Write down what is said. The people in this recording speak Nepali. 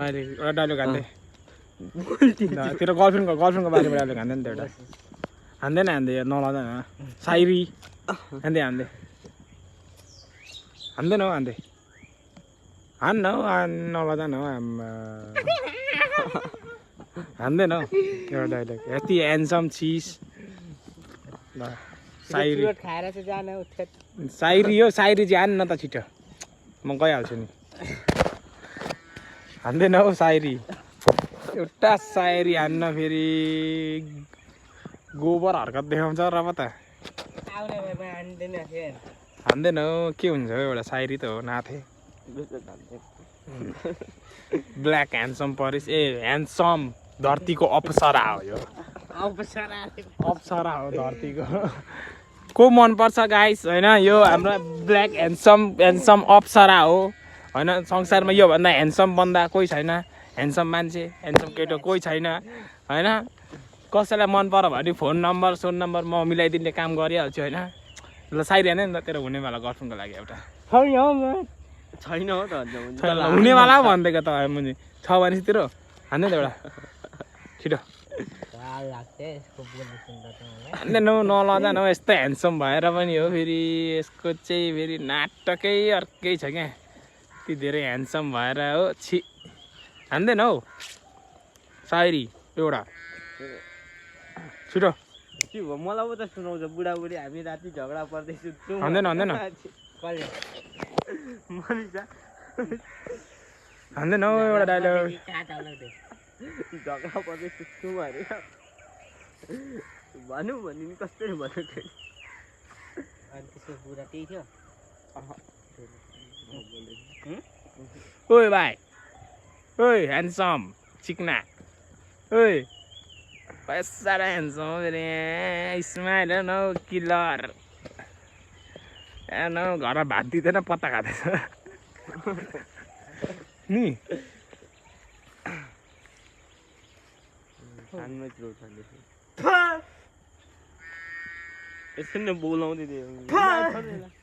अहिले एउटा डायलग हान्दै तेरो गर्लफ्रेन्डको बारेमा डायलग हान्दै नि त एउटा हान्दैन नलाँदैन साइरी हान्दै हान्दैन हौ हान्न हौ नलाँदैन हौ हान्दैन हौ एउटा डायलग यति ह्यान्डसम चिज साइरी साइरी हो साइरी चाहिँ हान्न त छिटो म गइहाल्छु नि हान्दैन हौ साइरी एउटा साइरी हान्न फेरि गोबर हरकत देखाउँछ र पो त हान्दैन हौ के हुन्छ हौ एउटा साइरी त हो नाथे ब्ल्याक ह्यान्डसम परिस ह्यान्डसम धरतीको अप्सरा हो यो अप्सरा हो धरतीको को मनपर्छ गाइस होइन यो हाम्रो ब्ल्याक ह्यान्डसम अप्सरा हो होइन संसारमा योभन्दा ह्यान्डसम बन्दा कोही छैन ह्यान्डसम मान्छे ह्यान्डसम केटो कोही छैन होइन कसैलाई मन पर्यो भने सोन नम्बर म मिलाइदिने काम गरिहाल्छु होइन ल साइरी हाने नि त तेरो हुनेवाला गर्लफ्रेन्डको लागि एउटा छैन हो त हुनेवाला भनिदिएको त मुनि छ भने तेरो हान्दै त एउटा छिटो हान्दैन हौ नलजान हौ यस्तो ह्यान्डसम भएर पनि हो फेरि यसको चाहिँ फेरि नाटकै अर्कै छ क्या यति धेरै ह्यान्डसम भएर हो छि हान्दैन हौ साइरी एउटा छिटो के भयो मलाई पो त सुनाउँछ बुढाबुढी हामी राति झगडा पर्दै सुत्छौँ हान्दैन हान्दैन हौ एउटा डायलग झगडा पर्दै सुत्छौँ अरे भनौँ भने नि कसरी भन्नु बुढा त्यही थियो ओइ भाइ ओइ ह्यान्डसम चिकना ओइ साह्रो ह्यान्डसम हो फेरि स्माइल हेर्न हौ किलर हेर्न हौ घरमा भात दिँदैन पत्ता खाँदैछ नि यसरी नै बोलाउँदै थियो